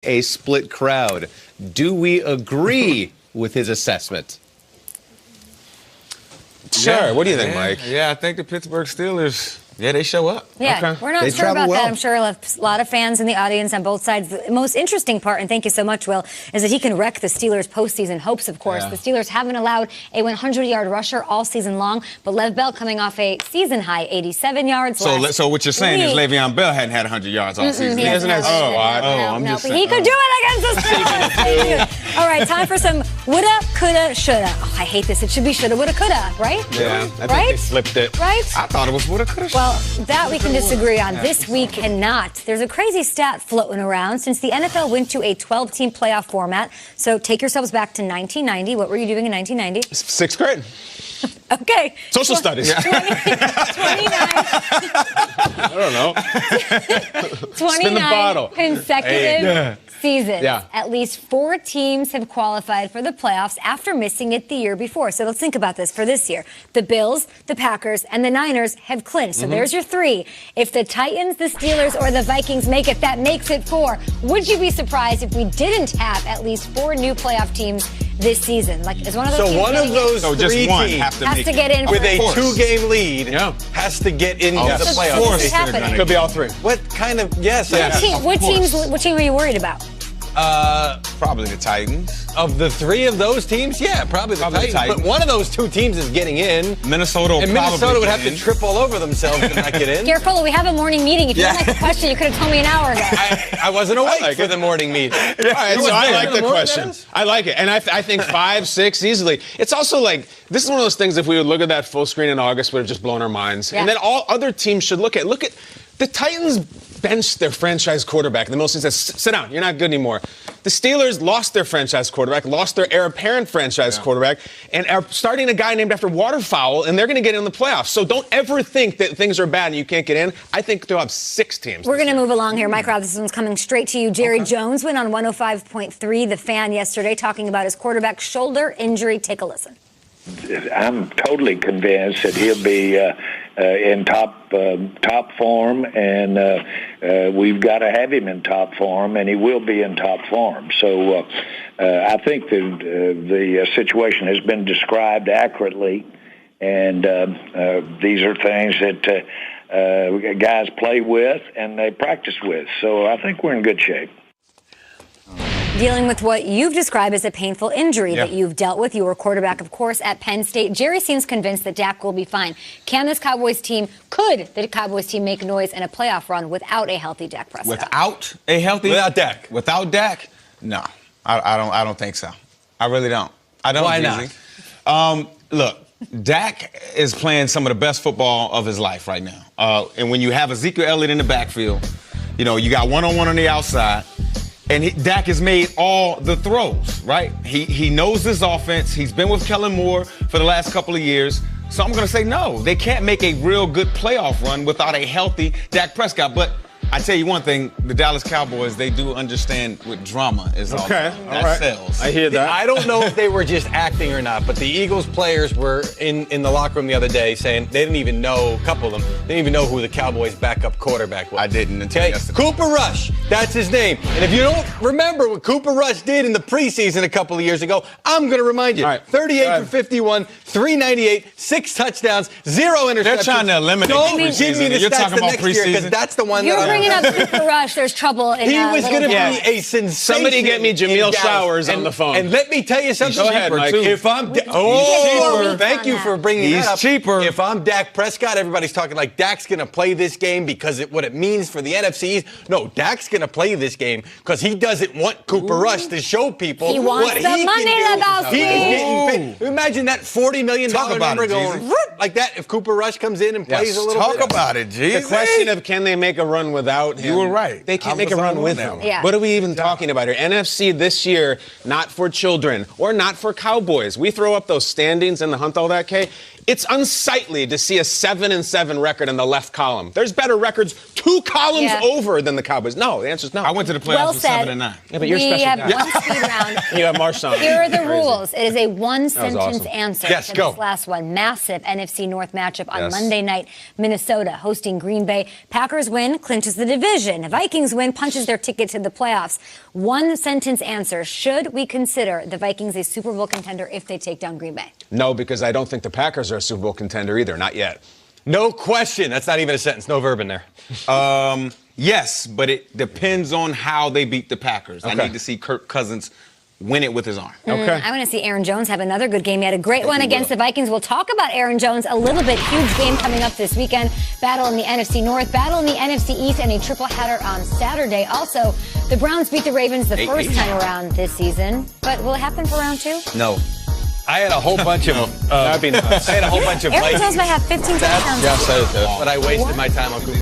a split crowd. Do we agree with his assessment? Sure. Yeah, what do you think, Mike? Yeah, I think the Pittsburgh Steelers, they show up. Yeah, okay. we're not They sure about travel well. that. I'm sure a lot of fans in the audience on both sides. The most interesting part, and thank you so much, Will, is that he can wreck the Steelers' postseason hopes, of course. Yeah. The Steelers haven't allowed a 100-yard rusher all season long, but Lev Bell coming off a season-high 87 yards So what you're saying is week. Le'Veon Bell hadn't had 100 yards all season. He hasn't had- I'm no, just but saying. he could do it against the Steelers. All right, time for some woulda, coulda, shoulda. Oh, I hate this. It should be shoulda, woulda, coulda, right? Yeah, I think right? they flipped it. Right? I thought it was woulda, coulda, shoulda. Well, that we can disagree on. This week cannot. There's a crazy stat floating around. Since the NFL went to a 12-team playoff format, so take yourselves back to 1990. What were you doing in 1990? Sixth grade. Okay. Social studies. 29. I don't know. 29 the bottle. consecutive seasons. Yeah. At least 4 teams have qualified for the playoffs after missing it the year before. So let's think about this for this year. The Bills, the Packers, and the Niners have clinched. So there's your 3. If the Titans, the Steelers, or the Vikings make it, that makes it 4. Would you be surprised if we didn't have at least 4 new playoff teams this season? Like, is one of those So teams one of getting in? those So just three one teams have to has make to it. get in with for a it. course. 2-game lead Yeah. has to get into the So playoffs. this is happening. Could be all 3. What kind of yes? What team are you worried about? Probably the Titans. Of the 3 of those teams, yeah, probably the Probably the Titans. But Titans. one of those 2 teams is getting in, Minnesota will and probably Minnesota would get have to in. trip all over themselves to not get in. Careful, we have a morning meeting. If you don't like the question, you could have told me an hour ago. I wasn't awake like for it. the morning meeting. All right, so I like the question. I like it. And I think 5, 6 easily. It's also like, this is one of those things, if we would look at that full screen in August, would have just blown our minds. Yeah. And then all other teams should look at the Titans benched their franchise quarterback. The most says, sit down, you're not good anymore. The Steelers lost their franchise quarterback, lost their heir apparent franchise quarterback, and are starting a guy named after Waterfowl, and they're going to get in the playoffs. So don't ever think that things are bad and you can't get in. I think they'll have 6 teams. We're going to move along here. Mike Robinson's coming straight to you. Jerry Jones went on 105.3, The Fan, yesterday, talking about his quarterback shoulder injury. Take a listen. I'm totally convinced that he'll be in top form, and we've got to have him in top form, and he will be in top form. So I think the situation has been described accurately, and these are things that guys play with and they practice with. So I think we're in good shape. Dealing with what you've described as a painful injury that you've dealt with. You were quarterback, of course, at Penn State. Jerry seems convinced that Dak will be fine. Could the Cowboys team make noise in a playoff run without a healthy Dak Prescott? Without a healthy? Without Dak. Without Dak? No, I don't think so. I really don't. I don't. Why not? Look, Dak is playing some of the best football of his life right now. And when you have Ezekiel Elliott in the backfield, you got one-on-one on the outside. And Dak has made all the throws, right? He knows this offense. He's been with Kellen Moore for the last couple of years. So I'm going to say no. They can't make a real good playoff run without a healthy Dak Prescott. But I tell you one thing, the Dallas Cowboys, they do understand what drama is all about. That sells. I hear that. I don't know if they were just acting or not, but the Eagles players were in the locker room the other day saying they didn't even know, a couple of them, they didn't even know who the Cowboys' backup quarterback was. I didn't until yesterday. Cooper Rush, that's his name. And if you don't remember what Cooper Rush did in the preseason a couple of years ago, I'm going to remind you. All right. 38 for 51, 398, 6 touchdowns, 0 interceptions. They're trying to eliminate Don't the give me preseason. the You're stats talking the about next year, because preseason? that's the one You're that bringing up Cooper Rush. There's trouble in he was going to be Dallas. a sensation. Somebody get me Jameel in Dallas. Showers on the phone. And let me tell you something. Go ahead, Mike. If I'm cheaper. thank you for bringing He's that up. cheaper. If I'm Dak Prescott, everybody's talking like Dak's going to play this game because what it means for the NFC East. No, Dak's going to play this game because he doesn't want Cooper Rush to show people He wants what the he money, can do. Lebowski. He is getting paid. Imagine that $40 million Talk about number it, going Jeezy. like that if Cooper Rush comes in and plays a little Talk bit. about it, G. The question of can they make a run without him? You were right. They can't I make a was run on with that him. one. Yeah. What are we even talking about here? NFC this year, not for children or not for Cowboys. We throw up those standings in the hunt all that, K. It's unsightly to see a 7-7 record in the left column. There's better records 2 columns over than the Cowboys. No, the answer is no. I went to the playoffs Well with said. 7-9. Yeah, but you're We special have guy. one speed round. You have Marshawn. Here are the Crazy. rules. It is a one-sentence awesome. answer Yes, for go. this last one. Massive NFC North matchup on Yes. Monday night. Minnesota hosting Green Bay. Packers win, clinches the division. Vikings win, punches their ticket to the playoffs. One-sentence answer. Should we consider the Vikings a Super Bowl contender if they take down Green Bay? No, because I don't think the Packers are a Super Bowl contender either. Not yet. No question. That's not even a sentence. No verb in there. Yes, but it depends on how they beat the Packers. I Okay. need to see Kirk Cousins win it with his arm. Okay. I want to see Aaron Jones have another good game. He had a great one against the Vikings. We'll talk about Aaron Jones a little bit. Huge game coming up this weekend. Battle in the NFC North, battle in the NFC East, and a triple header on Saturday. Also, the Browns beat the Ravens the first time around this season. But will it happen for round 2? No. I had a whole bunch of. That'd be nuts. I had a whole bunch of Aaron Jones Vikings, might have 15 touchdowns. but I wasted my time on Cooper.